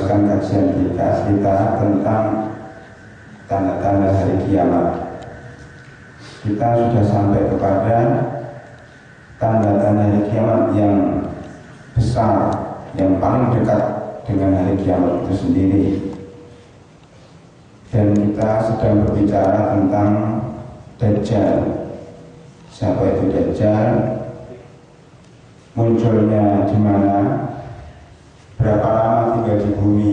meneruskan kajian kita tentang tanda-tanda hari kiamat. Kita sudah sampai kepada tanda-tanda hari kiamat yang besar, yang paling dekat dengan hari kiamat itu sendiri. Dan kita sedang berbicara tentang Dajjal. Siapa itu Dajjal? Munculnya di mana? Berapa lama tinggal di bumi?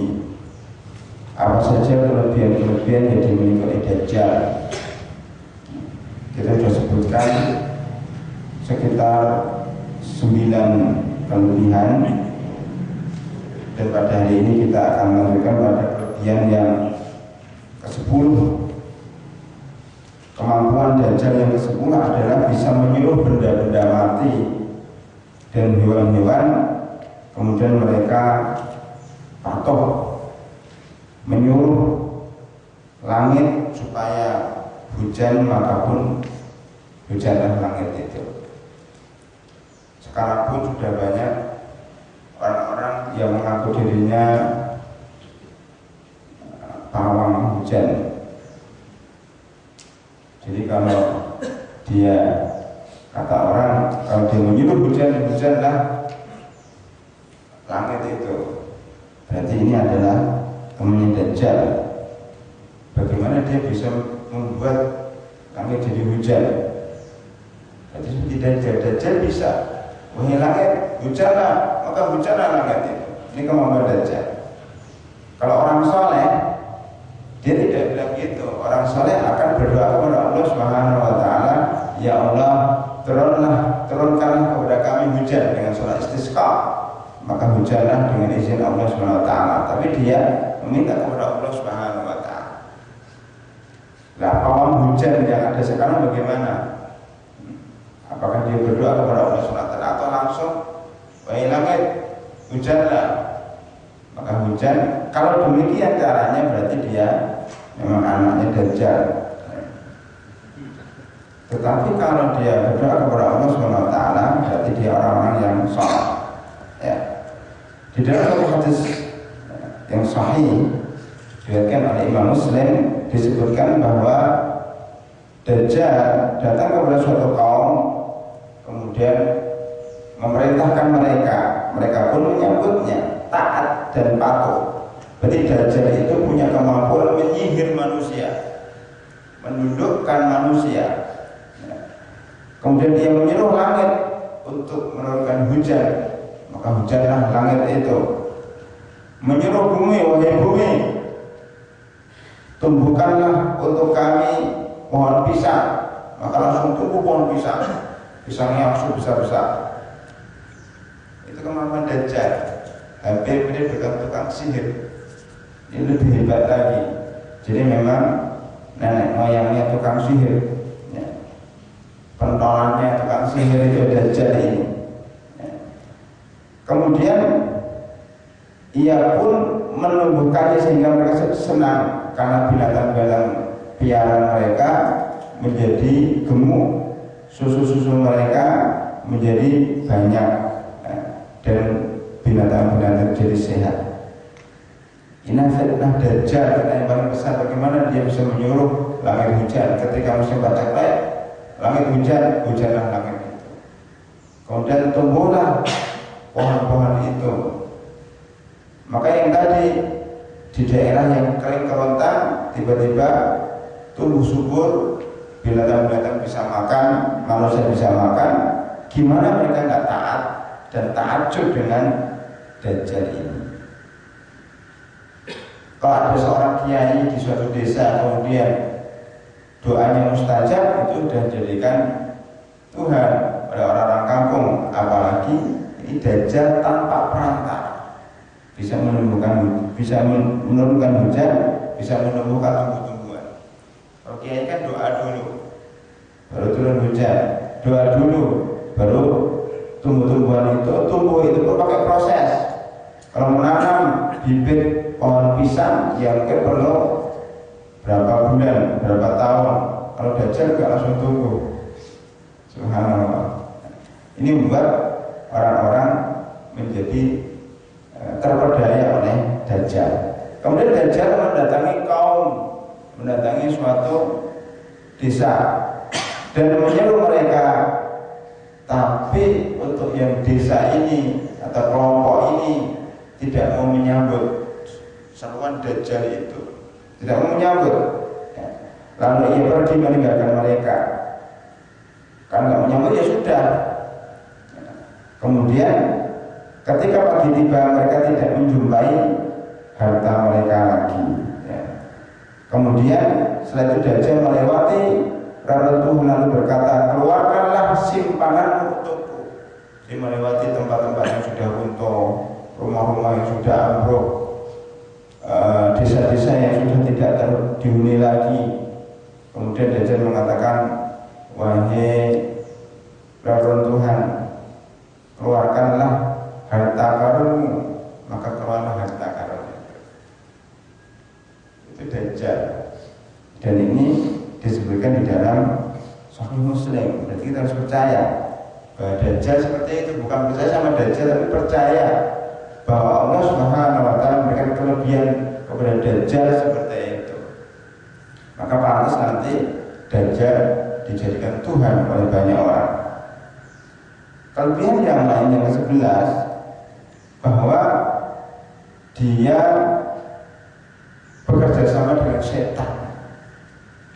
Apa saja kelebihan-kelebihan yang dimiliki Dajjal? Kita sudah sebutkan sekitar 9 kelebihan, dan pada hari ini kita akan melanjutkan pada kelebihan yang ke-10. Kemampuan Dajjal yang ke-10 adalah bisa menyuruh benda-benda mati dan hewan-hewan, kemudian mereka patuh, menyuruh langit supaya hujan, maka pun hujanlah langit itu. Sekarang pun sudah banyak orang-orang yang mengaku dirinya pawang hujan. Jadi kalau dia, kata orang, kalau dia menyuruh hujan, hujanlah langit itu, berarti ini adalah temannya Dajjal. Bagaimana dia bisa membuat langit jadi hujan? Berarti seperti Dajjal bisa, wahai langit, hujanlah, maka hujanlah langit itu. Ini kemampuan Dajjal. Kalau orang soleh, dia tidak bilang gitu. Orang soleh akan berdoa kepada Allah Subhanahu Wa Taala, ya Allah, turunkanlah kepada kami hujan dengan sholat istisqa, maka hujanlah dengan izin Allah Subhanahu Wa Taala. Tapi dia meminta kepada Allah Subhanahu Wa Taala. Nah, pawang hujan yang ada sekarang bagaimana? Apakah dia berdoa kepada Allah Subhanahu Wa Taala atau langsung, wahai langit, hujanlah, maka hujan? Kalau demikian caranya berarti dia memang anaknya Dajjal. Tetapi kalau dia berdoa kepada Allah Subhanahu Wa Taala, berarti dia orang-orang yang saleh. Ya. Di dalam satu hadis yang sahih diriwayatkan oleh Imam Muslim, disebutkan bahwa Dajjal datang kepada suatu kaum, kemudian memerintahkan mereka pun menyambutnya, taat dan patuh. Berarti Dajjal itu punya kemampuan menyihir manusia, menundukkan manusia. Kemudian dia menyuruh langit untuk menurunkan hujan, maka hujanlah langit itu. Menyuruh bumi, wahai bumi, tumbuhkanlah untuk kami pohon pisang, maka langsung tumbuh pohon pisang, pisangnya langsung besar-besar. Itu kemampuan Dajjal. Hampir mirip dengan tukang sihir. Ini lebih hebat lagi. Jadi memang nenek moyangnya tukang sihir, ya. Pentolannya tukang sihir itu Dajjal ini, ya. Kemudian ia pun menumbuhkannya sehingga mereka senang, karena binatang-binatang piaraan mereka menjadi gemuk, susu-susu mereka menjadi banyak, ya. Dan binatang-binatang jadi sehat. Ini fitnah Dajjal, fitnah yang paling besar. Bagaimana dia bisa menyuruh langit hujan ketika musim paceklik, langit hujan, hujanlah langit itu. Kemudian tumbuhlah pohon-pohon itu. Maka yang tadi di daerah yang kering kerontang, tiba-tiba tumbuh subur, binatang-binatang bisa makan, manusia bisa makan. Gimana mereka nggak taat dan takjub dengan Dajjal ini? Kalau ada seorang kiai di suatu desa, kemudian doanya mustajab, itu sudah jadikan Tuhan pada orang-orang kampung. Apalagi ini Dajjal tanpa perantara, bisa menurunkan hujan, bisa menumbuhkan tumbuh-tumbuhan. Kalau kiai kan doa dulu, baru turun hujan, doa dulu, baru tumbuh-tumbuhan itu tumbuh. Itu pakai proses. Kalau menanam bibit pohon pisang yang perlu berapa bulan, berapa tahun. Kalau Dajjal gak langsung tumbuh. Subhanallah. Ini membuat orang-orang menjadi terperdaya oleh Dajjal. Dajjal. Kemudian Dajjal mendatangi kaum, mendatangi suatu desa dan menyuruh mereka. Tapi untuk yang desa ini atau kelompok ini tidak mau menyambut seruan Dajjal itu, tidak mau menyambut. Lalu ia pergi meninggalkan mereka. Karena nggak menyambut ya sudah. Kemudian ketika pagi tiba mereka tidak menjumpai harta mereka lagi. Kemudian setelah itu Dajjal melewati reruntuhan lalu berkata, keluarkanlah simpangan untukku. Dia melewati tempat-tempat yang sudah runtuh, rumah-rumah yang sudah ambruk, desa-desa yang sudah tidak dihuni lagi. Kemudian Dajjal mengatakan, wahai reruntuhan, keluarkanlah harta karunmu. Maka keluarlah harta karun itu Dajjal. Dan ini disebutkan di dalam Sahih Muslim. Berarti kita harus percaya bahwa Dajjal seperti itu. Bukan percaya sama Dajjal, tapi percaya bahwa Allah Subhanahu wa Ta'ala memberikan kelebihan kepada Dajjal seperti itu. Maka pantas nanti Dajjal dijadikan Tuhan oleh banyak orang. Kelebihan yang lain yang ke-11, bahwa dia bekerja sama dengan setan,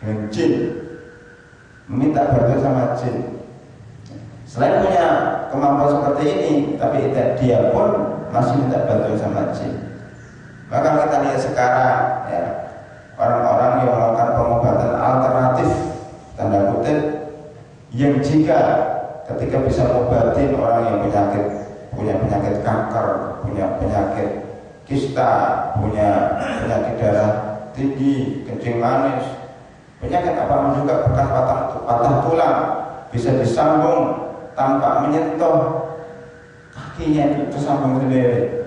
dengan jin, meminta bantuan sama jin. Selain punya kemampuan seperti ini, tapi dia pun masih minta bantuan sama jin. Maka kita lihat sekarang ya, orang-orang yang melakukan pengobatan alternatif tanda kutip, yang jika ketika bisa mengobatin orang yang punya penyakit kanker, punya penyakit kista, punya penyakit darah tinggi, kencing manis, penyakit apapun juga, bekas patah tulang, bisa disambung tanpa menyentuh kakinya, itu tersambung sendiri.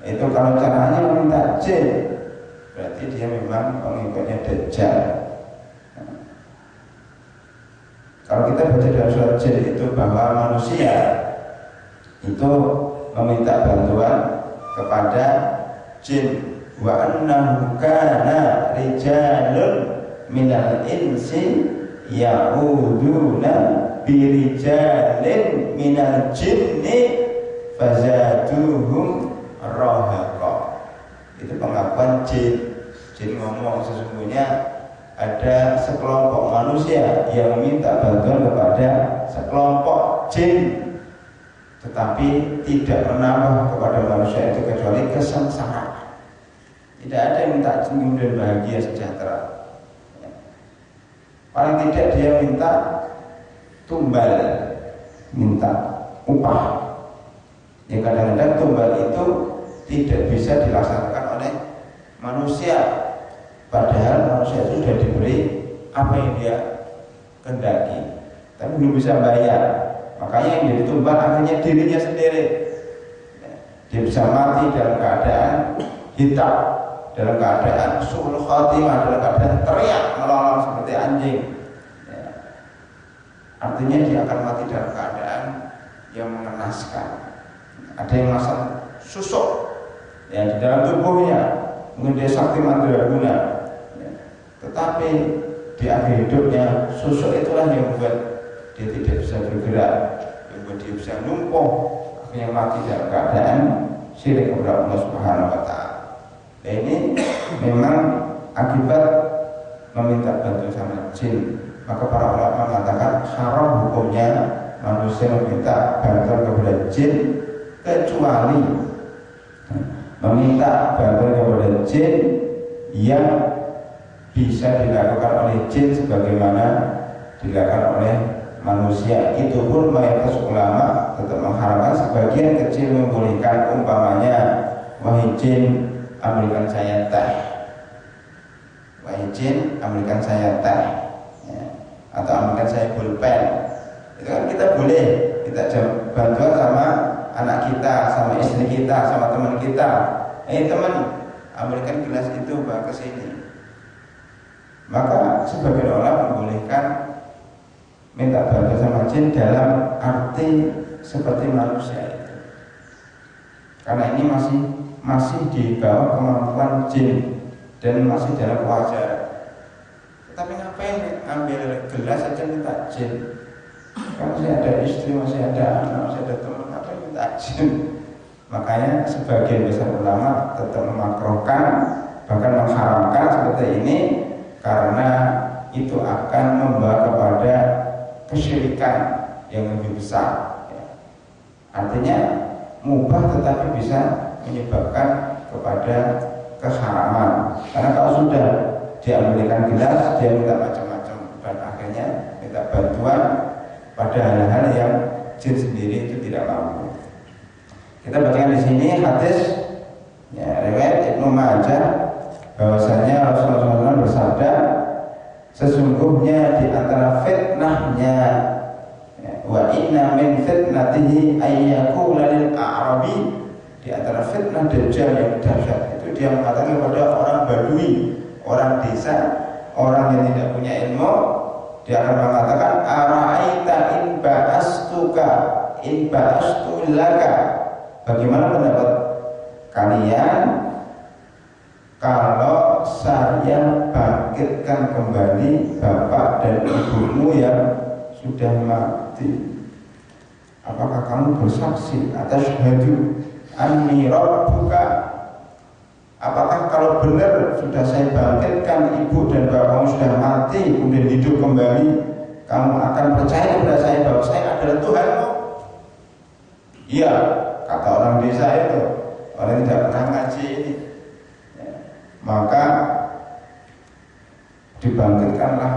Itu kalau caranya meminta jin, berarti dia memang pengikutnya Dajjal. Kalau kita baca dalam surat jin itu bahwa manusia itu meminta bantuan kepada jin. Wa annahu kana rijalun minal insi ya'uduna birijalin minal jinni fazaduhum rahaqa. Itu pengakuan jin. Jin ngomong sesungguhnya ada sekelompok manusia yang meminta bantuan kepada sekelompok jin, tetapi tidak menambah kepada manusia itu kecuali kesengsaraan. Tidak ada yang minta jin dan bahagia sejahtera. Paling tidak dia minta tumbal, minta upah. Yang kadang-kadang tumbal itu tidak bisa dilaksanakan oleh manusia, padahal manusia itu sudah diberi apa yang dia kehendaki, tapi belum bisa bayar. Makanya yang jadi tumbal akhirnya dirinya sendiri. Dia bisa mati dalam keadaan hitam, dalam keadaan su'ul khatimah, dalam keadaan teriak melolong seperti anjing. Artinya dia akan mati dalam keadaan yang mengenaskan. Ada yang masang susuk ya di dalam tubuhnya, mungkin dia sakti mandraguna, tetapi di akhir hidupnya susuk itulah yang membuat dia tidak bisa bergerak, yang membuat dia bisa lumpuh, akhirnya mati dalam keadaan syirik kepada Allah Subhanahu wa Ta'ala. Nah, ini memang akibat meminta bantuan sama jin. Maka para ulama mengatakan haram hukumnya manusia meminta bantuan kepada jin, kecuali meminta bantuan kepada jin yang bisa dilakukan oleh jin sebagaimana dilakukan oleh manusia. Itu pun mayoritas ulama tetap mengharamkan, sebagian kecil membolehkan. Umpamanya, wahai jin ambilkan saya teh, wahai jin ambilkan saya teh ya, atau ambilkan saya pulpen. Itu kan kita boleh, kita bantuan sama anak kita, sama istri kita, sama teman kita. Teman, ambilkan gelas itu bawa ke sini. Maka sebagian orang membolehkan minta bantuan sama jin dalam arti seperti manusia itu, karena ini masih masih di bawah kemampuan jin dan masih dalam kewajaran. Tapi ngapain ambil gelas aja minta jin? Kan masih ada istri, masih ada anak, masih ada teman, ngapain minta jin? Makanya sebagian besar ulama tetap memakruhkan, bahkan mengharamkan seperti ini, karena itu akan membawa kepada kesyirikan yang lebih besar. Artinya mubah tetapi bisa menyebabkan kepada keharaman. Karena kalau sudah diambilkan gelas, dia minta macam-macam dan akhirnya minta bantuan pada hal-hal yang jin sendiri itu tidak mampu. Kita bacakan di sini hadis riwayat Ibnu Majah bahwasanya Rasulullah SAW bersabda, sesungguhnya di antara fitnahnya wa inna min fitnatihi ayyakula lil a'rabi, di antara fitnah Dajjal yang dahsyat itu dia mengatakan kepada orang Badui, orang desa, orang yang tidak punya ilmu, dia akan mengatakan ara'aita in ba'astuka in ba'astu laka, bagaimana pendapat kalian kalau saya bangkitkan kembali bapak dan ibumu yang sudah mati? Apakah kamu bersaksi atas syahadu anni rabbuka? Apakah kalau benar sudah saya bangkitkan ibu dan bapakmu sudah mati kemudian hidup kembali, kamu akan percaya kepada saya bahwa saya adalah Tuhanmu? Iya, kata orang desa itu, orang yang tidak pernah ngaji ini. Maka dibangkitkanlah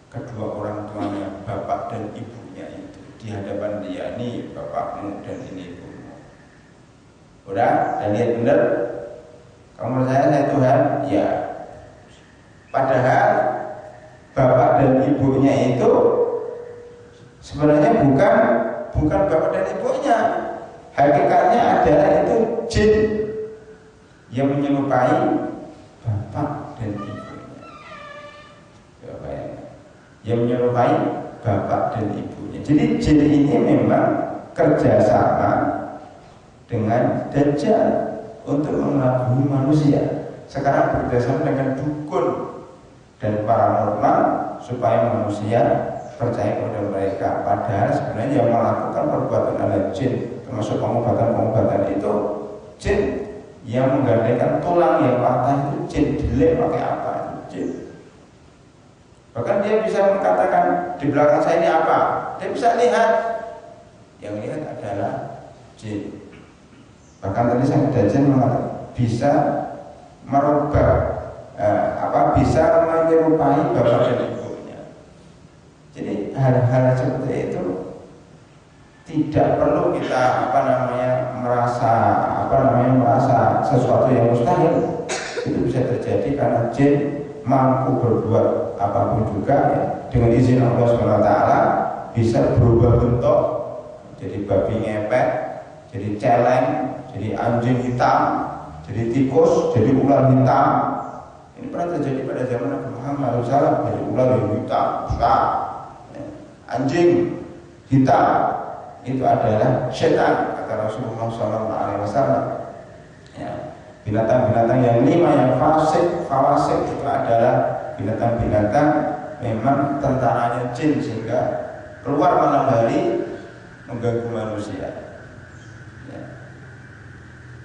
kedua orang tuanya, bapak dan ibunya itu di hadapan dia, ini bapakmu dan ini ibumu. Udah, dan lihat benar, kamu percaya saya Tuhan? Ya. Padahal bapak dan ibunya itu sebenarnya bukan bapak dan ibunya. Hakikatnya adalah itu jin yang menyerupai bapak dan ibunya. Yang menyerupai bapak dan ibunya. Jadi jin ini memang kerjasama dengan Dajjal untuk mengelabui manusia. Sekarang bekerjasama dengan dukun dan paranormal supaya manusia percaya kepada mereka. Padahal sebenarnya yang melakukan perbuatan adalah jin, termasuk pengobatan itu jin. Yang menggadaikan tulang yang patah itu jin, dilek pakai apa? Jin. Bahkan dia bisa mengatakan di belakang saya ini apa? Dia bisa lihat. Yang lihat adalah jin. Bahkan tadi saya Dajjal mengatakan bisa merubah bisa menyerupai bapak dan ibunya. Jadi hal-hal seperti itu tidak perlu kita merasa sesuatu yang mustahil. Itu bisa terjadi karena jin mampu berbuat apapun juga ya. Dengan izin Allah SWT bisa berubah bentuk, jadi babi ngepet, jadi celeng, jadi anjing hitam, jadi tikus, jadi ular hitam. Ini pernah terjadi pada zaman Nabi Muhammad SAW. Jadi ular yang hitam, besar, anjing hitam, itu adalah setan, kata Rasulullah SAW. Ya, binatang-binatang yang 5 yang fawasik itu adalah binatang-binatang memang tentaranya jin, sehingga keluar malam hari mengganggu manusia. Ya.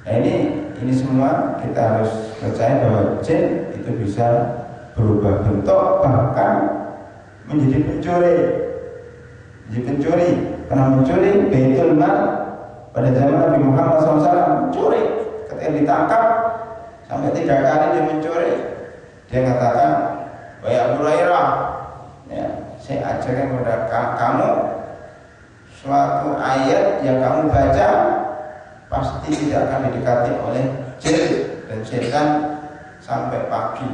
Nah ini semua kita harus percaya bahwa jin itu bisa berubah bentuk, bahkan menjadi pencuri. Pernah mencuri Baitul Mal pada zaman Nabi Muhammad SAW. Mencuri, ketika ditangkap sampai 3 kali dia mencuri, dia katakan, wahai Abu Hurairah, ya, saya ajarkan kepada kamu suatu ayat yang kamu baca pasti tidak akan didekati oleh jin dan setan sampai pagi.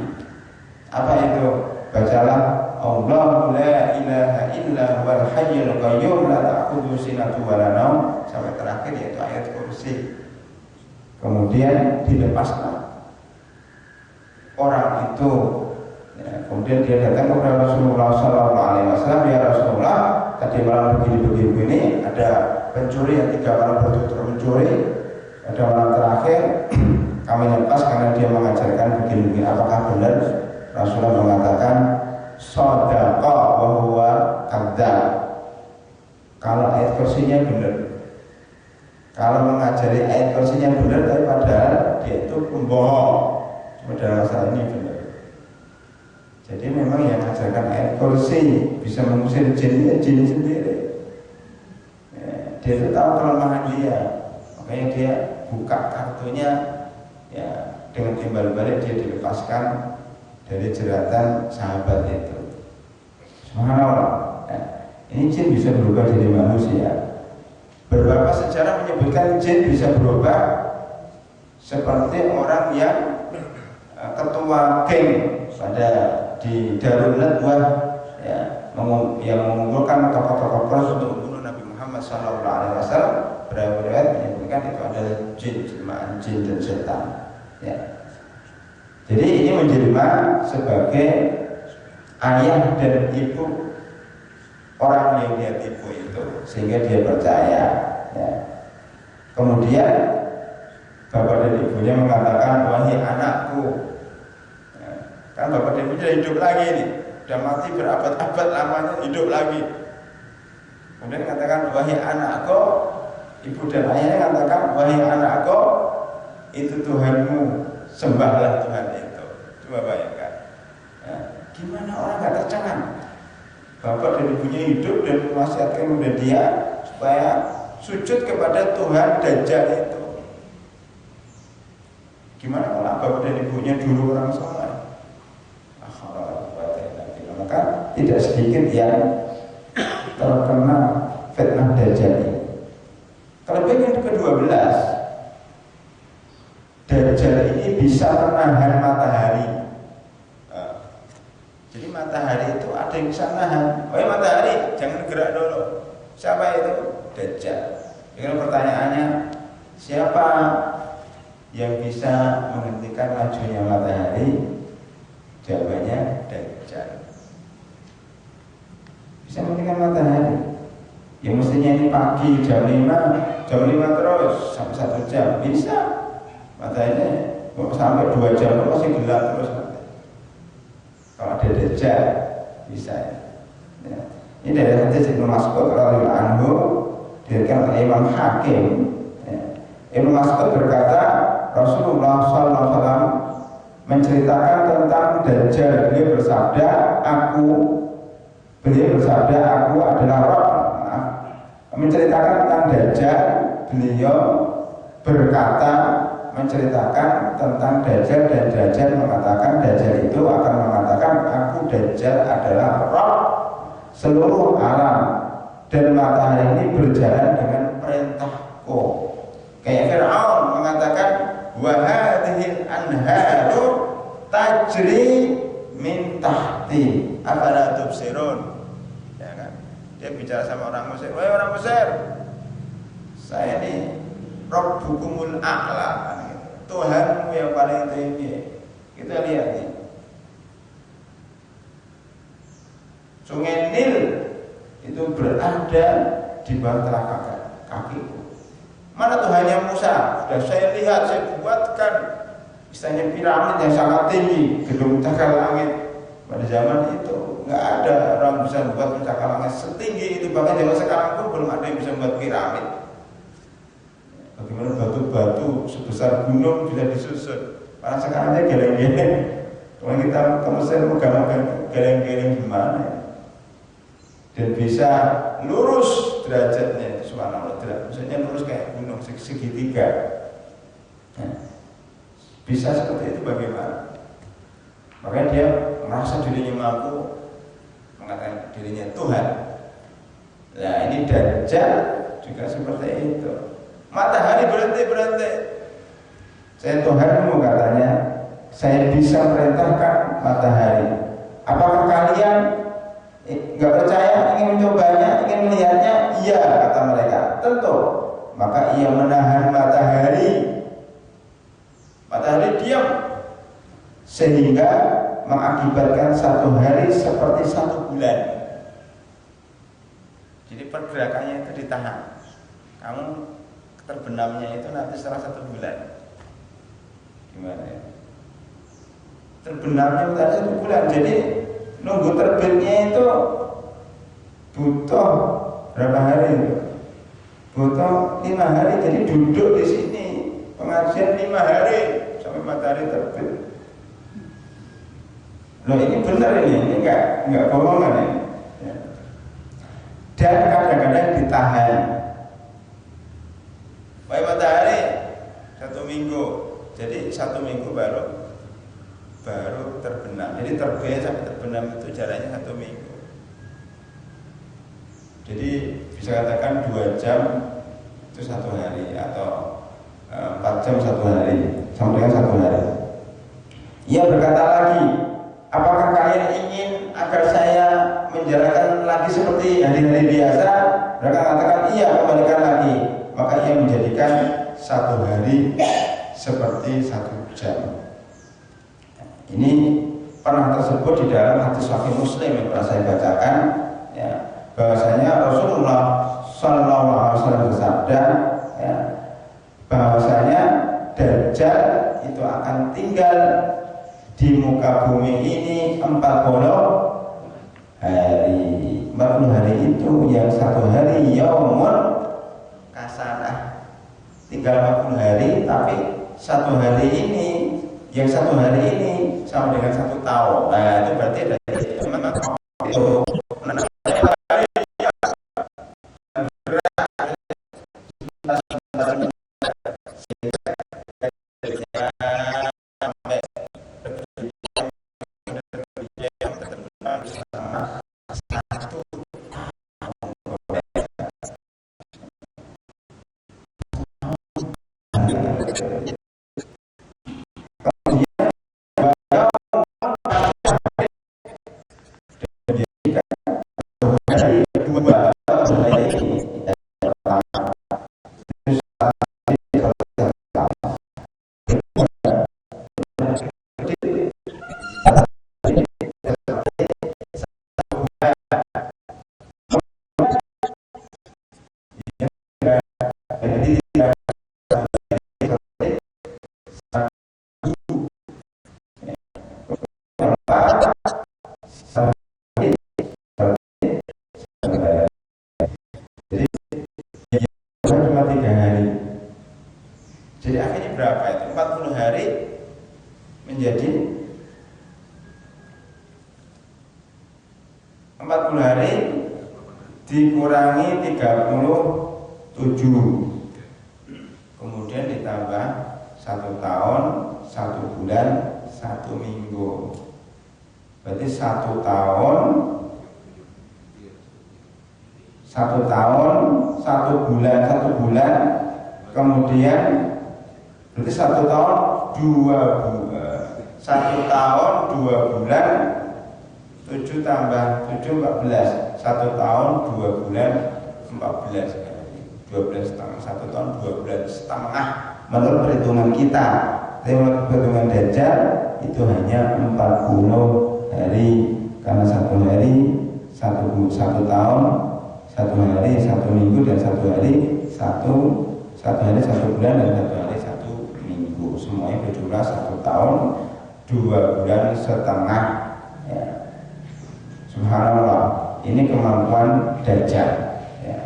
Apa itu? Bacalah Allahu la ilaha illa huwal hayyul qayyum la ta'khudhuhu sinatun wa la naum, sampai terakhir yaitu ayat kursi. Kemudian dilepaskan orang itu. Ya, kemudian dia datang kepada Rasulullah SAW. Ya Rasulullah, tadi malam begini ada pencuri yang 3 malam berturut-turut mencuri. Pada malam terakhir kami lepas karena dia mengajarkan begini-begini. Apakah benar Rasulullah mengatakan shadaqa wa huwa kadzdzab? Kalau ayat kursinya benar, kalau mengajari ayat kursinya benar, tapi padahal dia itu pembohong. Padahal masalah ini benar. Jadi memang yang mengajarkan ayat kursi bisa mengusir jin, ya jin sendiri. Ya, dia itu tahu kelemahan dia, makanya dia buka kartunya, ya dengan timbal balik dia dilepaskan dari jeratan sahabat itu. Subhanallah. Ya, ini jin bisa berubah jadi manusia. Beberapa sejarah menyebutkan jin bisa berubah seperti orang yang ketua geng pada di Darul Nadwah, ya, yang mengumpulkan tokoh-tokoh Quraisy untuk membunuh Nabi Muhammad SAW. Beberapa menyebutkan itu adalah jin, jelmaan jin dan setan. Ya. Jadi ini menjelma sebagai ayah dan ibu orang yang dia tipu itu, sehingga dia percaya. Ya. Kemudian bapak dan ibunya mengatakan, wahai anakku, ya. Kan bapak dan ibunya hidup lagi nih, sudah mati berabad-abad lamanya, hidup lagi. Kemudian mengatakan, wahai anakku, ibu dan ayahnya mengatakan, wahai anakku, itu Tuhanmu, sembahlah Tuhan itu. Coba bayangkan, ya. Gimana orang nggak tercengang? Bapak dan ibunya hidup dan menasihatkan kepada dia supaya sujud kepada Tuhan Dajjal itu. Gimana kalau bapak dan ibunya dulu orang soleh? Maka tidak sedikit yang terkena fitnah Dajjal ini. Kelebihan yang ke-12, Dajjal ini bisa menahan matahari. Jadi matahari itu ada yang bisa nahan. Oh ya matahari, jangan gerak dulu. Siapa itu? Dajjal. Dengan pertanyaannya, siapa yang bisa menghentikan majunya matahari? Jawabannya Dajjal. Bisa menghentikan matahari. Yang mestinya ini pagi jam 5 terus sampai 1 jam bisa. Matahari sampai 2 jam masih gelap terus. Kalau ada Dajjal bisa. Ya. Ini dari hadis Ibnu Mas'ud radhiyallahu anhu diriwayatkan oleh Imam Hakim. Ya. Ibnu Mas'ud berkata Rasulullah SAW menceritakan tentang Dajjal. Beliau bersabda, aku adalah Rabb. Menceritakan tentang Dajjal, beliau berkata menceritakan tentang Dajjal, dan Dajjal mengatakan, Dajjal itu akan mengatakan, aku Dajjal adalah Rabb seluruh alam, dan matahari ini berjalan dengan perintahku. Kayak Fir'aun mengatakan, wa hadhil anharu tajri min tahti afala tubsirun. Ya kan? Dia bicara sama orang Mesir, wahai orang Mesir, saya ini Rabbukumul a'la, Tuhanmu yang paling tinggi. Kita lihat nih, Sungai Nil itu berada di bawah telapak kakiku. Mana Tuhannya Musa? Sudah saya lihat, saya buatkan istilahnya piramid yang sangat tinggi, gedung cakar langit. Pada zaman itu nggak ada orang bisa membuat cakar langit setinggi itu. Bahkan zaman sekarang pun belum ada yang bisa membuat piramid. Bagaimana batu-batu sebesar gunung bisa disusun? Karena sekarang aja geleng-geleng. Kalau kita ke Mesir megang geleng-geleng gimana? Dan bisa lurus derajatnya, subhanallah, maksudnya lurus kayak gunung segitiga. Nah, bisa seperti itu bagaimana? Makanya dia merasa dirinya mampu, mengatakan dirinya Tuhan. Nah ini Dajjal juga seperti itu. Matahari berhenti. Saya Tuhanmu katanya, saya bisa merintahkan matahari. Apakah kalian nggak percaya, ingin mencobanya, ingin melihatnya? Iya, kata mereka. Tentu. Maka ia menahan matahari. Matahari diam, sehingga mengakibatkan 1 hari seperti 1 bulan. Jadi pergerakannya itu ditahan. Kamu terbenamnya itu nanti setelah 1 bulan. Gimana ya? Terbenamnya matahari 1 bulan. Jadi nunggu terbitnya itu butuh berapa hari? Butuh 5 hari. Jadi duduk di sini pengajian 5 hari sampai matahari terbit. Loh ini benar ini enggak bohongan ini. Ya. Dan kadang-kadang ditahan. Baik matahari 1 minggu. Jadi 1 minggu baru terbenam. Jadi terbit sampai terbenam itu jaraknya 1 minggu. Jadi bisa katakan 2 jam itu 1 hari atau 4 jam 1 hari sampai dengan 1 hari. Ia berkata lagi, apakah kalian ingin agar saya menjalankan lagi seperti hari-hari biasa? Mereka katakan iya, kembalikan lagi. Maka ia menjadikan 1 hari seperti 1 jam. Ini pernah tersebut di dalam hadis Sahih Muslim yang pernah saya bacakan, ya, bahwasanya Rasulullah SAW bersabda, ya, bahwasanya Dajjal itu akan tinggal di muka bumi ini 40 hari. 40 hari itu yang 1 hari yaumun kasarah, tinggal 40 hari, tapi 1 hari ini, yang 1 hari ini sama dengan 1 tahun. Nah itu berarti memang itu cuma 3 hari. Jadi akhirnya berapa itu? 40 hari menjadi 40 hari dikurangi 37, kemudian ditambah 1 tahun, 1 bulan, 1 minggu. Berarti 1 tahun, 1 tahun, 1 bulan, 1 bulan, kemudian berarti 1 tahun 2 bulan, 1 tahun 2 bulan, 7 tambah 7 14, 1 tahun 2 bulan 14 hari, 12 setengah, 1 tahun 2 bulan setengah menurut perhitungan kita. Menurut perhitungan Dajjal itu hanya 40 hari, karena 1 hari 1 tahun, 1 hari 1 minggu, dan 1 hari 1 hari 1 bulan, dan 1 hari 1 minggu. Semuanya berjumlah 1 tahun 2 bulan setengah. Ya. Subhanallah, ini kemampuan Dajjal. Ya.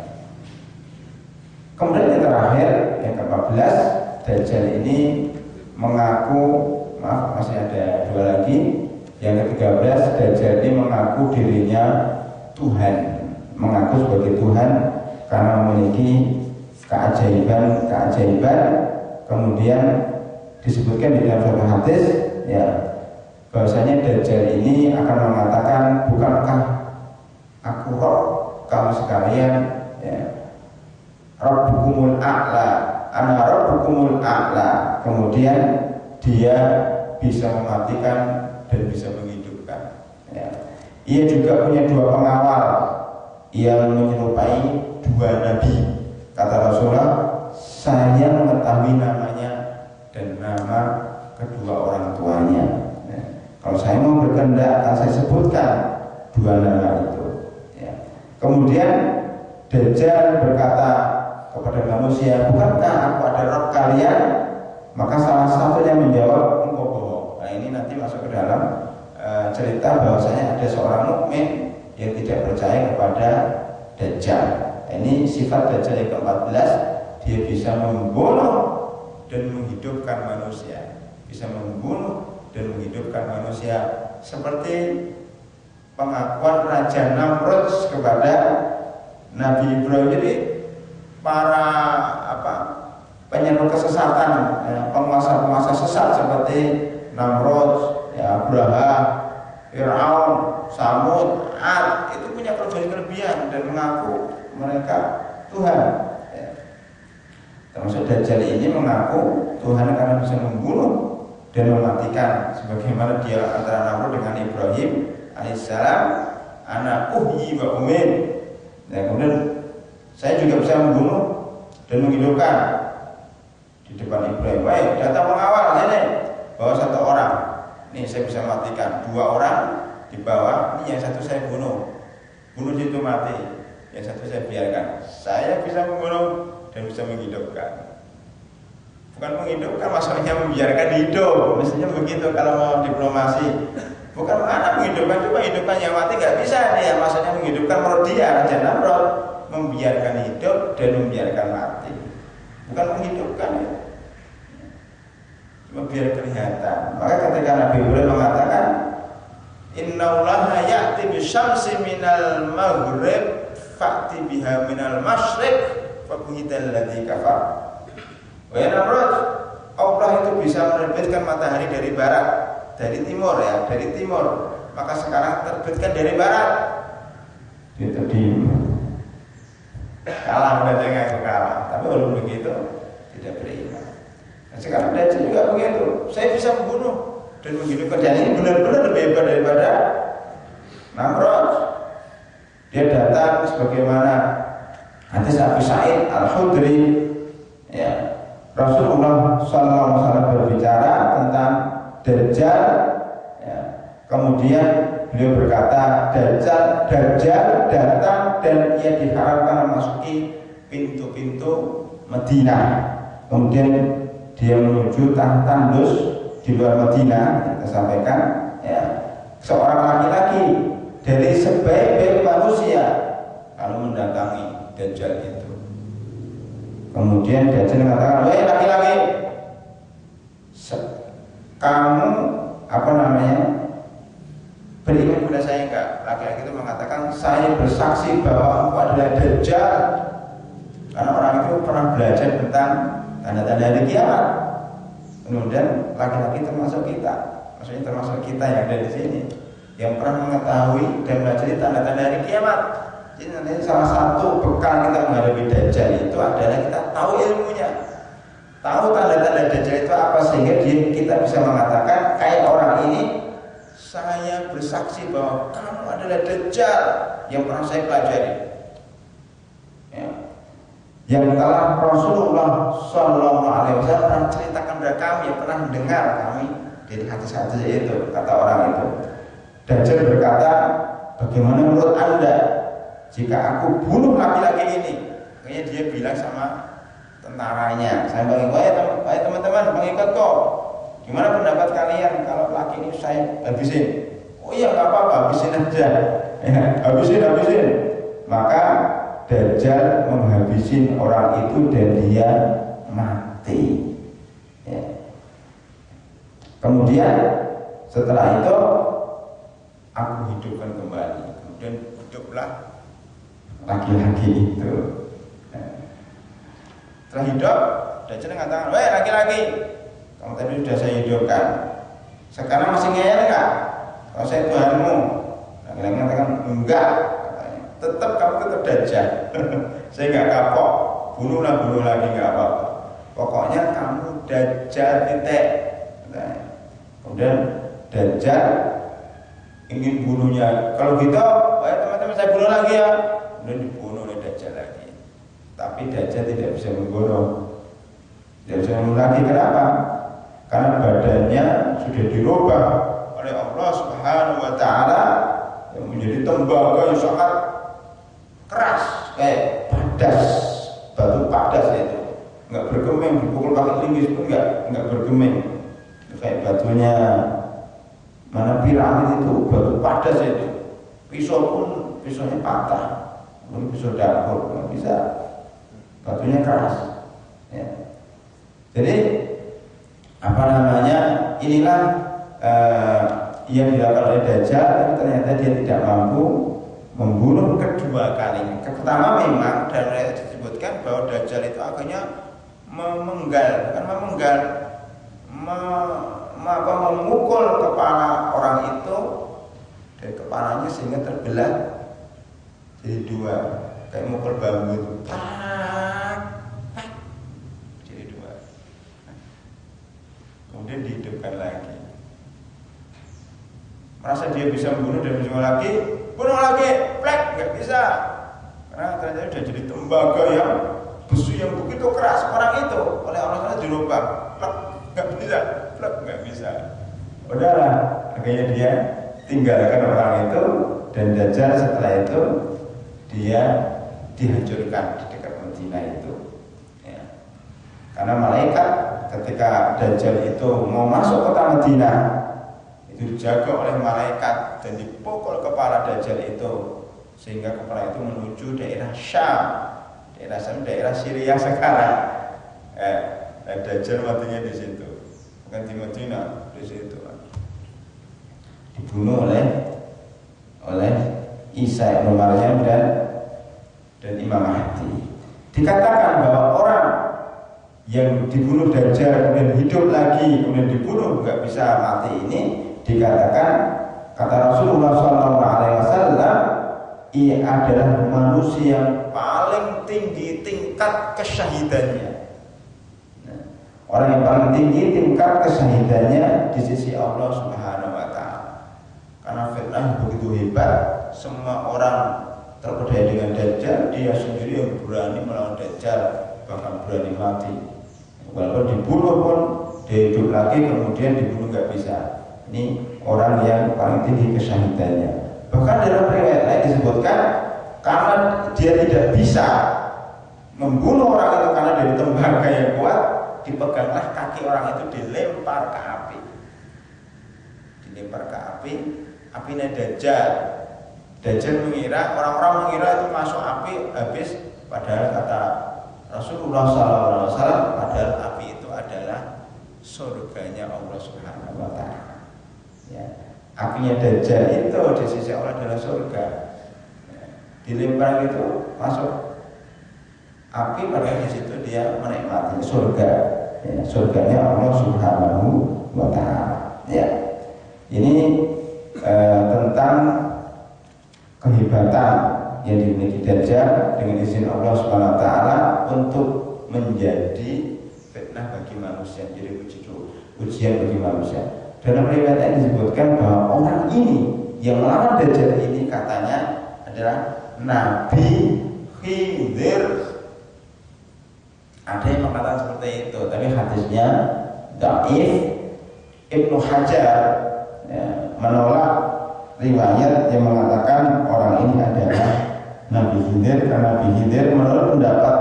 Kemudian yang terakhir, yang ke-14, Dajjal ini mengaku, maaf masih ada 2 lagi. Yang ke-13, Dajjal ini mengaku dirinya Tuhan, mengaku sebagai Tuhan karena memiliki keajaiban. Kemudian disebutkan di dalam suatu hadis, ya, bahwasanya Dajjal ini akan mengatakan, bukankah aku Rob kamu sekalian, ya, Rabbukumul a'la, ana Rabbukumul a'la. Kemudian dia bisa mematikan dan bisa menghidupkan. Ya. Ia juga punya 2 pengawal yang menyerupai 2 nabi. Kata Rasulullah, saya mengetahui namanya dan nama kedua orang tuanya. Ya. Kalau saya mau berkehendak, akan saya sebutkan 2 nama itu. Ya. Kemudian Dajjal berkata kepada manusia, bukankah aku ada Rob kalian? Maka salah satunya menjawab, Nah ini nanti masuk ke dalam cerita bahwasanya ada seorang mukmin yang tidak percaya kepada Dajjal. Ini sifat Dajjal yang ke-14, dia bisa membunuh dan menghidupkan manusia, bisa membunuh dan menghidupkan manusia, seperti pengakuan Raja Namrud kepada Nabi Ibrahim. Jadi para penyeru kesesatan, penguasa-penguasa sesat seperti Namrud, Abraham, Fir'aun, Samud, Ad, itu punya kelebihan dan mengaku mereka Tuhan. Termasuk Dajjal ini mengaku Tuhan karena bisa membunuh dan mematikan, sebagaimana dia antara Namrud dengan Ibrahim alaihissalam, ana uhyi wa umit. Kemudian saya juga bisa membunuh dan menghidupkan. Di depan Ibrahim, baik, datang pengawal sini, bawa satu orang. Ini saya bisa matikan. 2 orang di bawah, ini yang satu saya bunuh situ mati, yang satu saya biarkan. Saya bisa membunuh dan bisa menghidupkan. Bukan menghidupkan maksudnya membiarkan hidup, mestinya begitu kalau mau diplomasi. Bukan anak menghidupkan, cuma hidupkan yang mati nggak bisa dia. Maksudnya menghidupkan menurut dia Raja Namrud, membiarkan hidup dan membiarkan mati. Bukan menghidupkan ya, cuma biar kelihatan. Maka ketika Nabi Ibrahim mengatakan innallaha ya'ti bisyamsi minal maghrib fa'ti biha minal masyriq fabuhital ladzi kafar. Wahai Namrud, Allah itu bisa menerbitkan matahari dari barat, dari timur ya, dari timur. Maka sekarang terbitkan dari barat. Itu kalah, mendadak ngaku kalah, tapi belum begitu tidak beriman. Nah, sekarang Dajjal juga begitu, saya bisa membunuh dan menghidupkan. Dan ini benar-benar lebih hebat daripada Namrud. Dia datang sebagaimana hadis Abu Sa'id Al-Khudri, ya, Rasulullah SAW berbicara tentang Dajjal, ya. Kemudian beliau berkata, Dajjal datang dan ia diharapkan memasuki pintu-pintu Madinah. Kemudian dia menuju Tandus di luar Madinah. Kita sampaikan, ya, seorang laki-laki dari sebaik-baik manusia kalau mendatangi Dajjal itu. Kemudian Dajjal mengatakan, wahai laki-laki, kamu beriman kepada saya enggak? Laki-laki itu mengatakan, saya bersaksi bahwa engkau adalah Dajjal. Karena orang itu pernah belajar tentang tanda-tanda hari kiamat. Kemudian laki-laki termasuk kita, maksudnya termasuk kita yang ada di sini, yang pernah mengetahui dan belajar tanda-tanda hari kiamat. Jadi nanti salah satu bekal kita menghadapi Dajjal itu adalah kita tahu ilmunya, tahu tanda-tanda Dajjal itu apa, sehingga kita bisa mengatakan kayak orang ini, saya bersaksi bahwa kamu adalah Dajjal yang pernah saya pelajari, ya, yang telah Rasulullah SAW pernah ceritakan kepada kami, yang pernah mendengar kami dari hadis-hadis itu, kata orang itu. Dajjal berkata, bagaimana menurut Anda jika aku bunuh laki-laki ini? Kayaknya dia bilang sama tentaranya, saya bagi, wahai teman-teman pengikutku, gimana pendapat kalian kalau laki ini saya habisin? Oh iya, nggak apa-apa, habisin aja, ya, habisin. Maka Dajjal menghabisin orang itu dan dia mati, ya. Kemudian setelah itu aku hidupkan kembali, kemudian hiduplah laki-laki itu. Setelah hidup, Dajjal mengatakan, weh laki-laki, kamu tadi sudah saya hidupkan, sekarang masih ngeyel enggak? Kalau saya Tuhanmu. Laki-laki mengatakan, enggak, katanya. Tetap kamu tetap Dajjal. Saya enggak kapok, bunuh lagi enggak apa-apa. Pokoknya kamu Dajjal titik. Kemudian Dajjal ingin bunuhnya. Kalau gitu, teman-teman saya bunuh lagi ya. Kemudian dibunuh oleh Dajjal lagi. Tapi Dajjal tidak bisa membunuh. Tidak bisa membunuh lagi. Kenapa? Karena badannya sudah dirubah oleh Allah Subhanahu wa Ta'ala yang menjadi tembaga yang sangat keras, kayak padas, batu padas itu, nggak bergeming, dipukul pakai linggis pun nggak bergeming, kayak batunya mana piramid itu batu padas itu, pisau pun pisaunya patah, mungkin pisau dapur nggak bisa, batunya keras. Ya. Jadi apa namanya, inilah yang dilakukan oleh Dajjal, tapi ternyata dia tidak mampu membunuh kedua kalinya. Pertama memang dan disebutkan bahwa Dajjal itu akhirnya memenggal, bukan memenggal, memukul kepala orang itu dari kepalanya sehingga terbelah jadi dua, kayak mukul bambu itu, jadi dua. Kemudian dihidupkan lagi. Merasa dia bisa membunuh dan bunuh lagi, plek, nggak bisa, karena ternyata sudah jadi tembaga yang besi yang begitu keras orang itu oleh Allah Taala dirubah, plek, nggak bisa. Udahlah, akhirnya dia tinggalkan orang itu dan Dajjal setelah itu dia dihancurkan di dekat Madinah itu. Ya. Karena malaikat ketika Dajjal itu mau masuk kota Madinah itu dijaga oleh malaikat dan dipukul kepala Dajjal itu sehingga kepala itu menuju daerah Syam, daerah Syria sekarang. Dajjal matinya di situ, bukan di Madinah, di situ. Dibunuh oleh Isa bin Maryam dan Imam Mahdi. Dikatakan bahwa orang yang dibunuh Dajjal kemudian hidup lagi kemudian dibunuh nggak bisa mati ini, dikatakan kata Rasulullah SAW, ia adalah manusia yang paling tinggi tingkat kesyahidannya. Nah, orang yang paling tinggi tingkat kesyahidannya di sisi Allah Subhanahu Wa Taala. Karena fitnah begitu hebat, semua orang terpedaya dengan Dajjal, dia sendiri yang berani melawan Dajjal, bahkan berani mati. Walaupun dibunuh pun dia hidup lagi, kemudian dibunuh nggak bisa. Ini orang yang paling tinggi kesyahidannya. Bahkan dalam riwayat lain disebutkan karena dia tidak bisa membunuh orang itu karena dari tembaga yang kuat, dipeganglah kaki orang itu dilempar ke api. Dilempar ke api, apinya Dajjal. Dajjal mengira, orang-orang mengira itu masuk api habis, padahal kata Rasulullah SAW, padahal api itu adalah surganya Allah Subhanahu Wa Taala. Ya, apinya Dajjal itu di sisi Allah adalah surga. Ya, dilempar itu masuk api, padahal di situ dia menikmati surga. Ya, surganya Allah Subhanahu Wa Taala. Ya, ini tentang kehebatan yang dimiliki Dajjal dengan izin Allah Subhanahu Wa Taala untuk menjadi fitnah bagi manusia, jadi ujian bagi manusia. Dalam riwayat ini disebutkan bahwa orang ini yang melawan Dajjal ini katanya adalah Nabi Khidir. Ada yang mengatakan seperti itu, tapi hadisnya dhaif. Ibnu Hajar menolak riwayat yang mengatakan orang ini adalah Nabi Khidir, karena Nabi Khidir menurut pendapat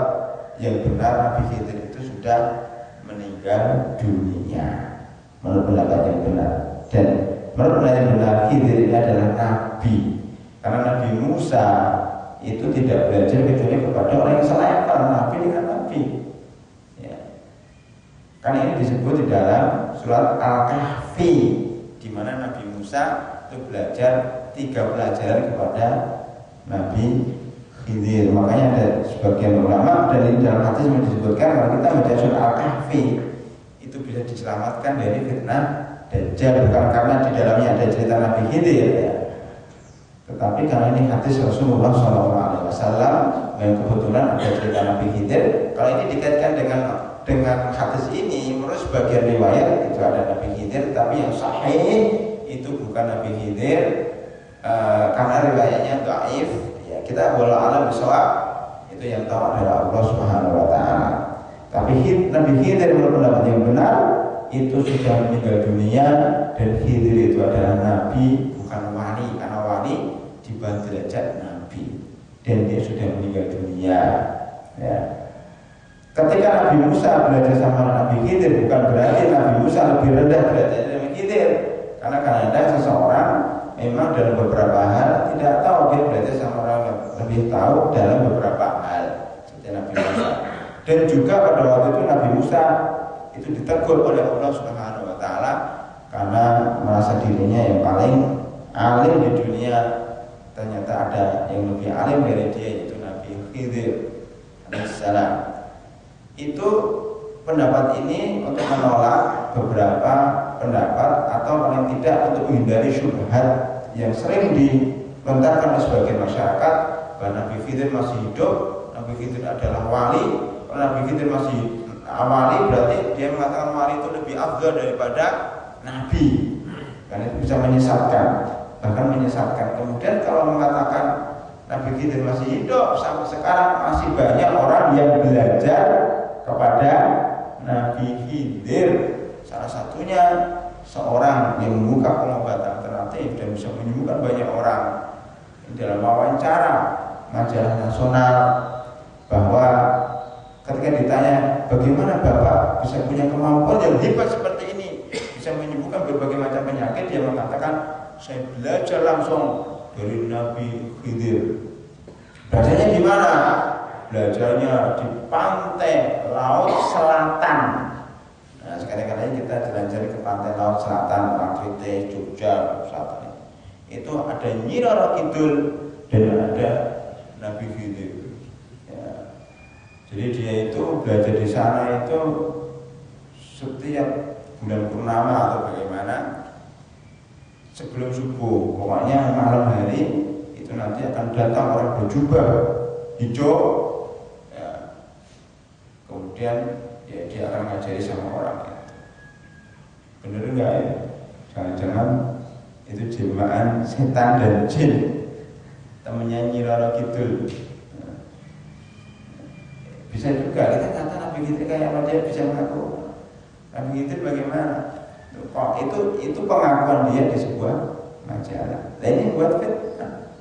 yang benar Nabi Khidir itu sudah meninggal dunia. Menurut pendapat yang benar, dan menurut pendapat yang benar Khidir ini adalah Nabi, karena Nabi Musa itu tidak belajar kecuali kepada orang yang selevel Nabi dengan Nabi. Ya. Karena ini disebut di dalam surat Al-Kahfi, di mana Nabi Musa itu belajar 3 pelajaran kepada Nabi Khidir. Makanya ada sebagian ulama, dan ini dalam hadis yang disebutkan kalau kita membaca surat Al-Kahfi itu bisa diselamatkan dari fitnah Dajjal, bukan karena di dalamnya ada cerita Nabi Khidir ya, tetapi karena ini hadis Rasulullah SAW yang kebetulan ada cerita Nabi Khidir. Kalau ini dikaitkan dengan hadis ini, menurut sebagian riwayat itu ada Nabi Khidir, tapi yang sahih itu bukan Nabi Khidir, karena riwayatnya dhaif. Ya, kita wala alam bisawab, itu yang tahu adalah Allah Subhanahu Wa Taala. Tapi Nabi Khidir menurut pendapat yang benar itu sudah meninggal dunia, dan Khidir itu adalah Nabi, bukan wali, karena wali dibantu derajat Nabi, dan dia sudah meninggal dunia. Ya. Ketika Nabi Musa belajar sama Nabi Khidir, bukan berarti Nabi Musa lebih rendah derajatnya dari Nabi Khidir. Karena kadang-kadang seseorang memang dalam beberapa hal tidak tahu, dia belajar sama orang yang lebih tahu dalam beberapa hal, seperti Nabi Musa. Dan juga pada waktu itu Nabi Musa itu ditegur oleh Allah Subhanahu wa taala karena merasa dirinya yang paling alim di dunia. Ternyata ada yang lebih alim dari dia, yaitu Nabi Khidir alaihissalam. Itu pendapat ini untuk menolak beberapa pendapat atau paling tidak untuk menghindari syubhat yang sering dilontarkan oleh sebagian masyarakat bahwa Nabi Khidir masih hidup, Nabi Khidir adalah wali. Kalau Nabi Khidir masih wali berarti dia mengatakan wali itu lebih afdal daripada Nabi, karena itu bisa menyesatkan, bahkan menyesatkan. Kemudian kalau mengatakan Nabi Khidir masih hidup sampai sekarang, masih banyak orang yang belajar kepada Nabi Khidir. Salah satunya seorang yang membuka pengobatan alternatif dan bisa menyembuhkan banyak orang. Dalam wawancara majalah nasional, bahwa ketika ditanya bagaimana Bapak bisa punya kemampuan yang hebat seperti ini, bisa menyembuhkan berbagai macam penyakit, dia mengatakan saya belajar langsung dari Nabi Khidir. Belajarnya di mana? Belajarnya di pantai laut selatan. Nah, sekali-kali kita jalan-jalan ke pantai laut selatan, Pangrite, Jogja, selatan. Itu ada Nyi Roro Kidul dan ada Nabi Khidir. Ya. Jadi dia itu belajar di sana itu setiap bulan purnama atau bagaimana, sebelum subuh, pokoknya malam hari itu nanti akan datang orang berjubah hijau, ya. Kemudian ya dia akan ngajari sama orang. Bener enggak ya? Jangan-jangan itu jelmaan setan dan jin, temennya Nyi Roro Kidul. Bisa juga kita kata Nabi Khidir kayak apa, dia bisa mengaku Nabi Khidir bagaimana? Kok itu pengakuan dia di sebuah majalah. Nah ini buat fitnah.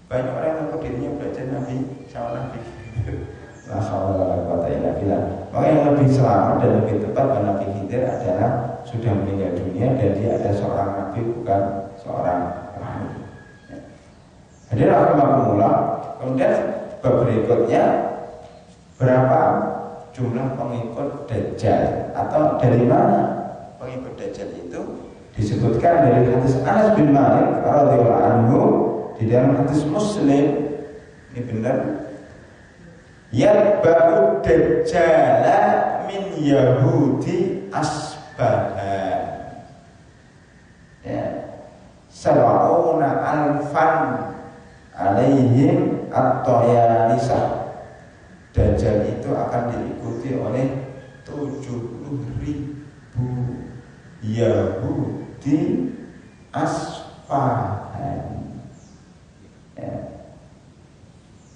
Banyak orang yang mengaku dirinya belajar Nabi sama Nabi Khidir. La haula wala quwwata illa billah. Maka yang lebih selamat dan lebih tepat bahwa Nabi Khidir adalah sudah meninggal dunia dan dia ada seorang nabi, bukan seorang wali. Hadirin rahimakumullah. Kemudian berikutnya, berapa jumlah pengikut Dajjal atau dari mana pengikut Dajjal itu? Disebutkan dari hadis Anas bin Malik radhiyallahu anhu di dalam hadis Muslim. Ini benar. Yatba'u Dajjala min Yahudi Asbahan. Ya. Sab'una alfan alaihim at-Tayalisah. Dajjal itu akan diikuti oleh 70.000 Yahudi Asfahan, ya,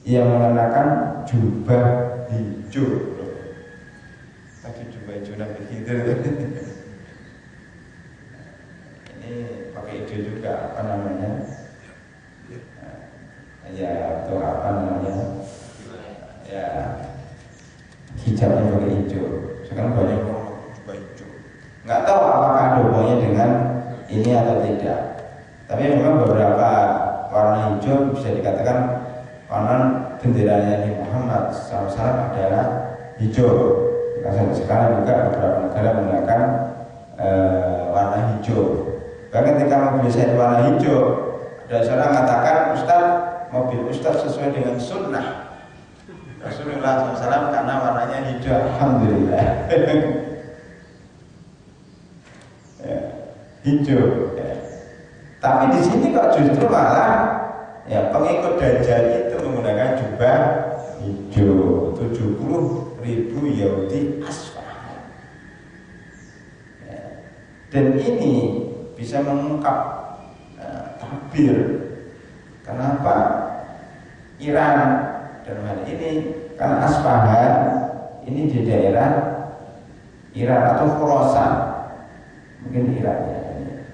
yang mengenakan jubah hijau. Tadi jubah hijau Nabi Khidir. Ini pakai hijau juga, apa namanya? Ya, atau apa namanya? Ya, hijabnya pakai hijau. Sekarang banyak orang jubah hijau. Nggak tahu apakah ada hubungannya dengan ini atau tidak. Tapi memang beberapa warna hijau bisa dikatakan warna benderanya Nabi Muhammad SAW adalah hijau. Sampai sekarang juga beberapa negara menggunakan warna hijau. Bahkan ketika mobil saya warna hijau, ada seorang mengatakan, Ustaz, mobil Ustaz sesuai dengan sunnah Rasulullah SAW karena warnanya hijau. Alhamdulillah. Ya, hijau. Ya. Tapi di sini kok justru malah ya pengikut Dajjal itu menggunakan jubah hijau. 70.000 Yahudi Asfahan. Ya. Dan ini bisa mengungkap takbir. Kenapa Iran dalam hal ini, karena Asfahan ini di daerah Iran atau Khorasan, mungkin Iran ya,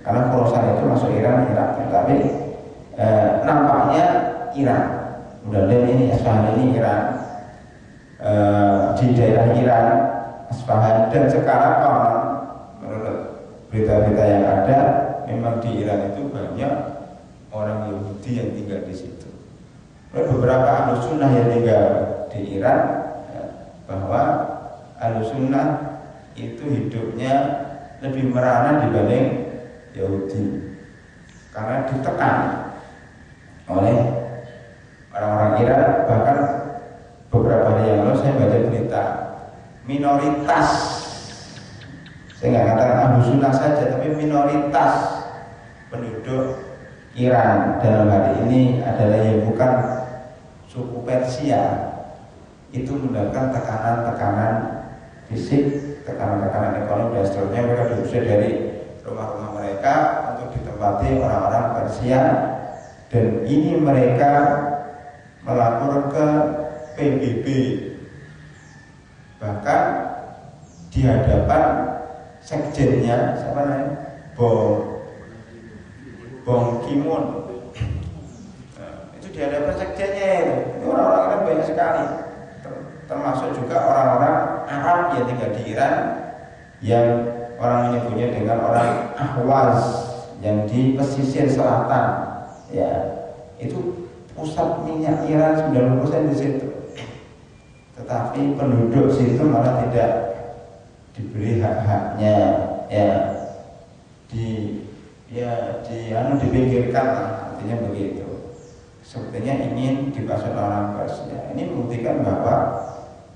karena Khorasan itu masuk Iran, Irak, tapi nampaknya Iran. Mudah-mudahan ini Asfahan ini Iran, di daerah dan sekarang menurut berita-berita yang ada, memang di Iran itu banyak orang Yahudi yang tinggal di situ. Beberapa Ahlussunnah yang tinggal di Iran, bahwa Ahlussunnah itu hidupnya lebih merana dibanding Yahudi, karena ditekan oleh orang-orang Iran. Bahkan beberapa hari yang lalu saya baca berita minoritas, saya nggak katakan Ahlussunnah saja, tapi minoritas penduduk Iran dalam hari ini adalah yang bukan suku Persia, itu mendapatkan tekanan-tekanan fisik, tekanan-tekanan ekonomi dan seterusnya. Mereka diusir dari rumah-rumah mereka untuk ditempati orang-orang Persia, dan ini mereka melapor ke PBB, bahkan di hadapan sekjennya, siapa namanya, Bong Ki-moon. Itu di hadapan sekjennya itu orang-orang kan banyak sekali, termasuk juga orang-orang Arab yang tinggal di Iran, yang orang menyebutnya dengan orang Ahwaz, yang di pesisir selatan. Ya, itu pusat minyak Iran 90% di situ. Tetapi penduduk situ malah tidak diberi hak-haknya, dipinggirkan lah, artinya begitu. Sepertinya ingin dipasung orang Persia. Ini membuktikan bahwa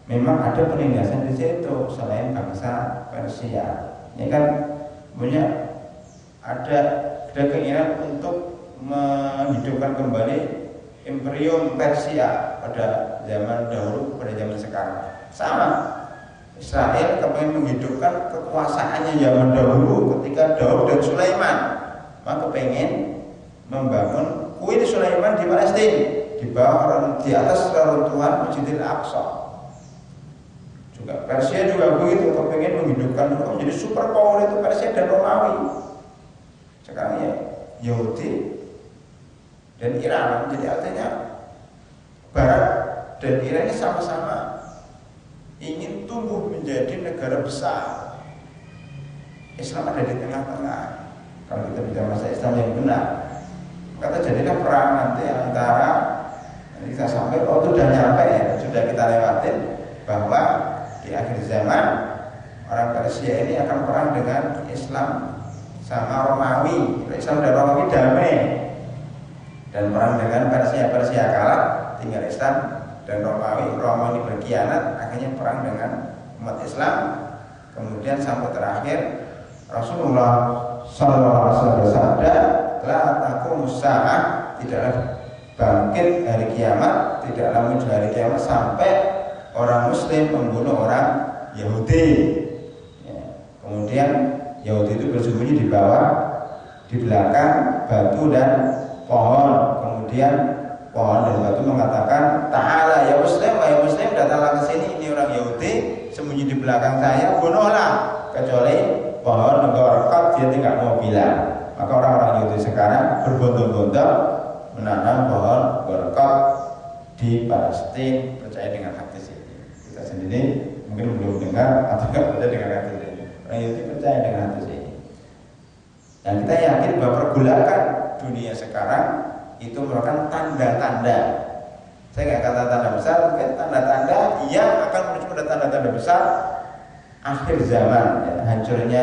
memang ada penindasan di situ selain bangsa Persia. Ini kan punya ada keinginan untuk menghidupkan kembali Imperium Persia pada zaman dahulu, pada zaman sekarang. Sama, Israel kepengen menghidupkan kekuasaannya zaman dahulu ketika Daud dan Sulaiman. Maka pengen membangun kuil Sulaiman di Palestina, di bawah, di atas reruntuhan Masjidil Aqsa. Juga Persia juga begitu, kepengen menghidupkan menjadi super power itu Persia dan Romawi. Sekarang ya Yahudi dan Iran. Jadi artinya Barat dan Iran ini sama-sama ingin tumbuh menjadi negara besar. Islam ada di tengah-tengah. Kalau kita bicara masa Islam yang benar, kata jadilah perang nanti antara, nanti kita sampai, itu sudah nyampe ya, sudah kita lewatin, bahwa di akhir zaman orang Persia ini akan perang dengan Islam sama Romawi. Islam dan Romawi damai, dan perang dengan Persia kalah, tinggal Islam dan Romawi berkhianat, akhirnya perang dengan umat Islam. Kemudian sampai terakhir Rasulullah SAW bersabda, la taqumus saa'ah, tidaklah bangkit hari kiamat, tidaklah muncul hari kiamat sampai orang Muslim membunuh orang Yahudi. Ya. Kemudian Yahudi itu bersembunyi di bawah, di belakang batu dan pohon. Kemudian pohon dan batu mengatakan, ta'ala ya Muslim, wahai Muslim, datanglah ke sini, ini orang Yahudi sembunyi di belakang saya, bunuhlah. Kecuali pohon gorkot, dia tidak mau bilang. Maka orang-orang Yahudi sekarang berbondong-bondong menanam pohon gorkot di Palestina, percaya dengan hadis ini. Kita sendiri mungkin belum dengar atau tidak percaya dengan hadis ini. Orang Yahudi percaya dengan hadis ini. Dan kita yakin bahwa pergolakan dunia sekarang itu merupakan tanda-tanda. Saya nggak kata tanda besar, mungkin tanda-tanda yang akan menuju pada tanda-tanda besar akhir zaman, ya, hancurnya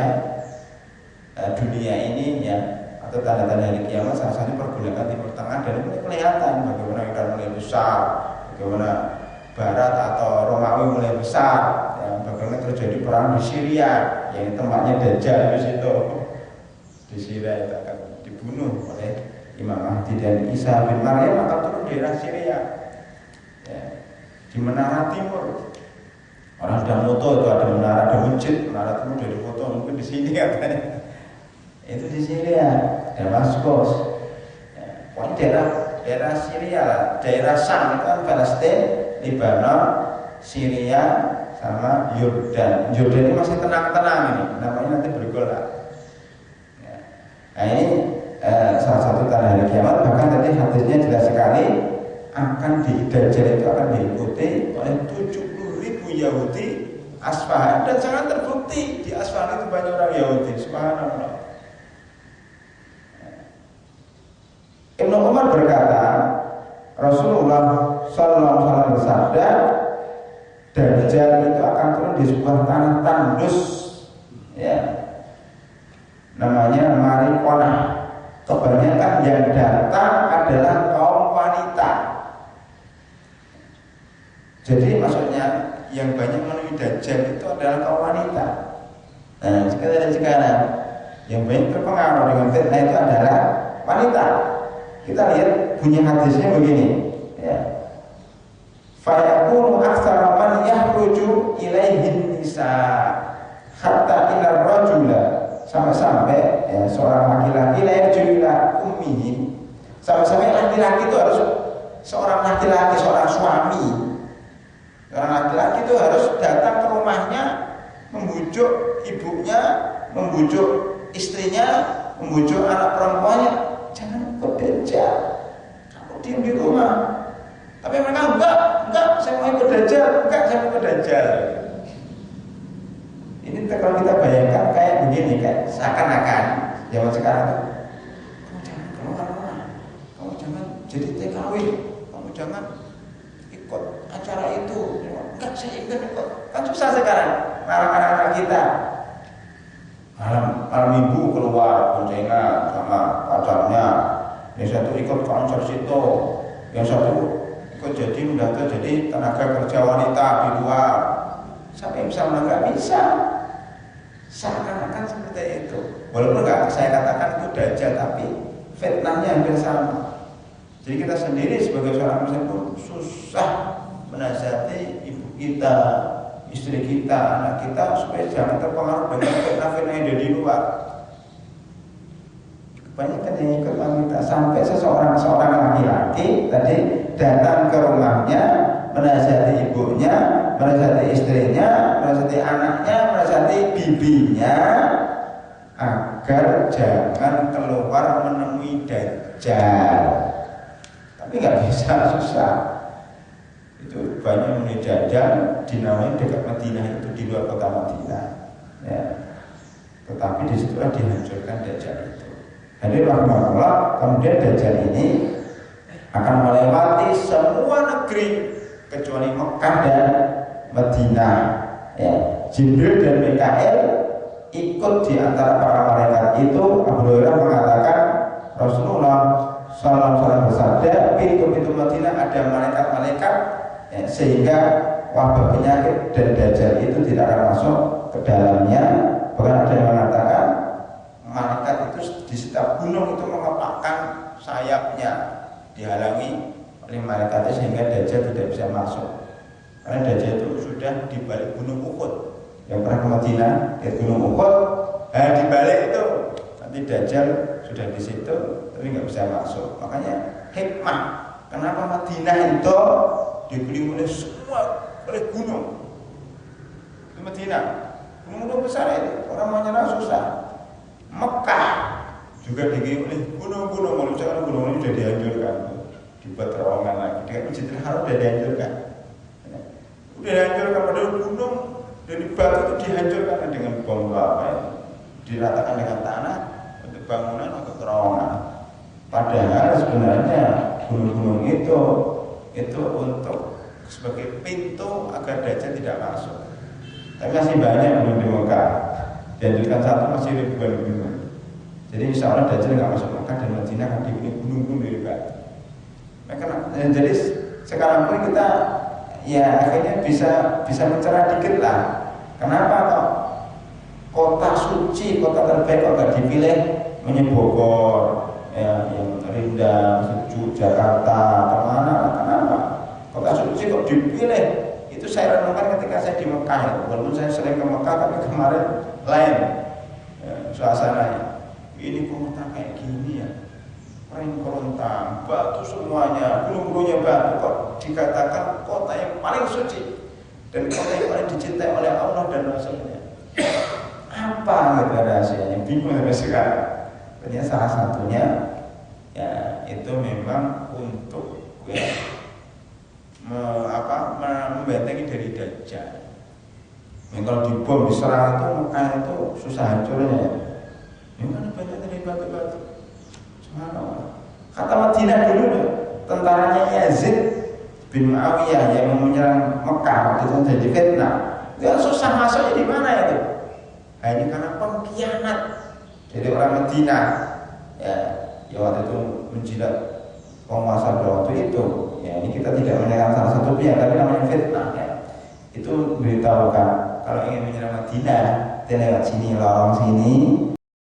dunia ini, ya, atau tanda-tanda hari kiamat. Salah satu pergolakan Timur Tengah, dan ini kelihatan bagaimana Iran mulai besar, bagaimana Barat atau Romawi mulai besar, ya, bagaimana terjadi perang di Syria, yang tempatnya Dajjal di situ. Di Syria itu akan dibunuh oleh Imam Mahdi, dan Isa bin Maryam akan turun di daerah Syria, ya, di Menara Timur. Orang sudah foto itu ada menara, ada masjid, menara Timur dari foto, mungkin di sini katanya. Itu di Syria, Damaskus. Ya, pokoknya daerah Syria lah, daerah Syam itu kan Palestina, Lebanon, Syria, sama Yordan. Yordan ini masih tenang-tenang ini, namanya nanti bergolak. Ya. Nah ini salah satu tanda hari kiamat. Bahkan tadi hadisnya jelas sekali, akan Dajjal itu akan diikuti oleh 70.000 Yahudi Asfahan, dan sangat terbukti terbukti di Asfar itu banyak orang Yahudi. Subhanallah. Ibnu Umar berkata, Rasulullah Sallallahu Alaihi Wasallam bersabda, Dajjal itu akan turun di sebuah tanah tandus, ya, namanya Marikona. Kebanyakan yang datang adalah kaum wanita. Jadi maksudnya yang banyak menemui Dajjal itu adalah kaum wanita. Nah, sekarang yang banyak terpengaruh dengan fitnah itu adalah wanita. Kita lihat bunyi hadisnya begini, ya. Fayakunu aktsara man yahruju ilaihin nisa hatta ila rajula, sampai ya, seorang laki-laki lahir ila ummihi, sampai laki-laki itu harus seorang laki-laki, seorang suami, seorang laki-laki itu harus datang ke rumahnya, membujuk ibunya, membujuk istrinya, membujuk anak perempuannya, jangan ikut Dajjal, kamu diam di rumah. Tapi mereka enggak, saya mau ikut Dajjal, saya mau ikut Dajjal. Ini kalau kita bayangkan kayak begini, kayak seakan-akan zaman sekarang, kamu jangan keluar rumah, kamu jangan jadi TKW, kamu jangan ikut acara itu. Enggak, saya ikut. Kan susah sekarang, anak-anak kita malam minggu keluar boncengan sama pacarnya, yang satu ikut konser situ, yang satu ikut jadi mendaftar jadi tenaga kerja wanita di luar. Siapa yang bisa menang? Nggak bisa. Seakan-akan seperti itu. Walaupun nggak saya katakan itu Dajjal, tapi fitnahnya hampir sama. Jadi kita sendiri sebagai seorang muslim pun susah menasihati ibu kita, istri kita, anak kita supaya jangan terpengaruh dengan fitnah-fitnah yang ada di luar. Kebanyakan yang ikut wanita, sampai seorang laki-laki tadi datang ke rumahnya, menasihati ibunya, menasihati istrinya, menasihati anaknya, menasihati bibinya agar jangan keluar menemui Dajjal. Tapi nggak bisa, susah. Itu banyak menemui Dajjal dinamai dekat Madinah, itu di luar kota Madinah, ya. Tetapi di situlah dihancurkan Dajjal itu. Jadi rahmatullah, kemudian Dajjal ini akan melewati semua negeri kecuali Mekah dan Madinah, ya. Jibril dan Mikail ikut di antara para malaikat itu. Abu Hurairah mengatakan Rasulullah SAW bersabda, pintu-pintu Madinah ada malaikat-malaikat, ya, sehingga wabah penyakit dan Dajjal itu tidak akan masuk ke dalamnya. Bahkan ada yang mengatakan malaikat itu di setiap gunung itu mengepakkan sayapnya, dihalangi oleh malaikat sehingga Dajjal tidak bisa masuk. Karena Dajjal itu sudah di balik gunung Uhud. Yang pernah ke Madinah, di gunung Uhud, di balik itu nanti Dajjal sudah di situ, tapi nggak bisa masuk. Makanya hikmah kenapa Madinah itu dikelilingi oleh semua oleh gunung. Di Madinah, gunung-gunung besar itu orang mau nyerah susah. Mekah juga dikelilingi oleh gunung-gunung. Kalau misalkan gunung-gunung sudah dihancurkan, dibuat terowongan lagi. Dengan Masjidil Haram sudah dihancurkan. Sudah dihancurkan, padahal gunung dari batu itu dihancurkan dengan bom apa ya, diratakan dengan tanah untuk bangunan atau terowongan. Padahal sebenarnya gunung-gunung itu untuk sebagai pintu agar Dajjal tidak masuk. Tapi masih banyak gunung di Mekah. Dihancurkan satu masih ribuan gunung. Jadi insya Allah Dajjal nggak masuk Mekah dan Madinah akan diberi gunung-gunung dari batu. Jadi sekarang pun kita ya akhirnya bisa mencerah dikit lah. Kenapa kok kota suci, kota terbaik kok gak dipilih Bogor, ya, yang Rindang, Sejuk, Jakarta, kemana? Kenapa? Kota suci kok dipilih? Itu saya renungkan ketika saya di Mekah. Ya. Walaupun saya sering ke Mekah, tapi kemarin lain ya, suasananya. Ini kota kayak gini ya, ring-kerontang, batu semuanya, gunung-gunungnya batu, kok dikatakan kota yang paling suci dan kota yang paling dicintai oleh Allah dan Rasulnya. Apa gitu rahasianya? Bingung sampai sekarang. Ternyata salah satunya ya itu memang untuk ya, membentengi dari Dajjal. Yang kalau dibom diserang itu Mekah itu susah hancurnya ya. Ini kan banyak dari batu-batu. Subhanallah. Kata Madinah dulu loh, tentaranya Yazid bin Muawiyah yang menyerang Mekah waktu itu jadi fitnah. Dia susah masuknya di mana itu? Nah, ini karena pengkhianat dari orang Madinah. Ya waktu itu menjilat penguasa pada waktu itu. Ya ini kita tidak menyerang salah satu pihak, tapi namanya fitnah. Ya. Itu beritahukan kalau ingin menyerang Madinah, dia lewat sini, lorong sini.